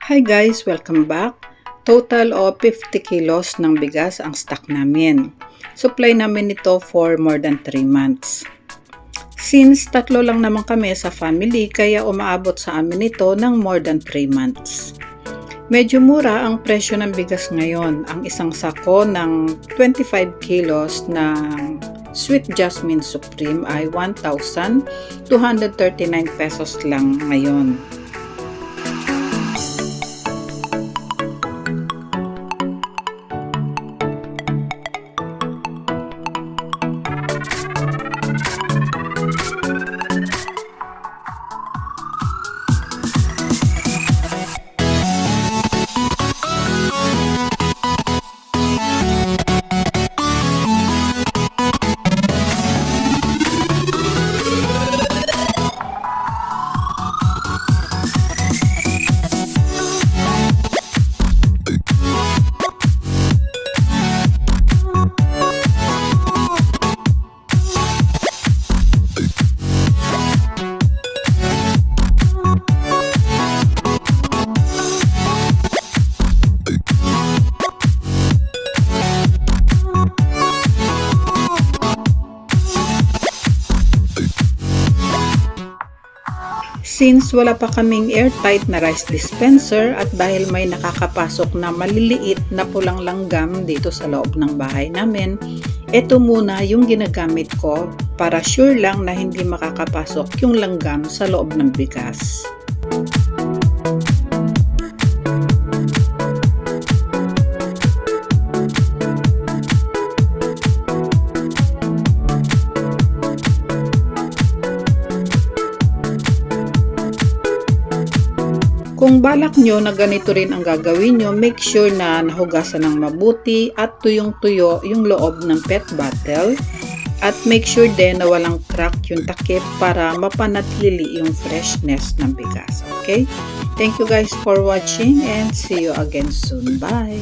Hi guys! Welcome back! Total of 50 kilos ng bigas ang stock namin. Supply namin ito for more than 3 months. Since tatlo lang naman kami sa family, kaya umaabot sa amin ito ng more than 3 months. Medyo mura ang presyo ng bigas ngayon. Ang isang sako ng 25 kilos ng Sweet Jasmine Supreme ay 1,239 pesos lang ngayon. Since wala pa kaming airtight na rice dispenser at dahil may nakakapasok na maliliit na pulang langgam dito sa loob ng bahay namin, ito muna yung ginagamit ko para sure lang na hindi makakapasok yung langgam sa loob ng bigas. Kung balak nyo na ganito rin ang gagawin nyo, make sure na nahugasan ng mabuti at tuyong-tuyo yung loob ng PET bottle. At make sure din na walang crack yung takip para mapanatili yung freshness ng bigas. Okay? Thank you guys for watching and see you again soon. Bye!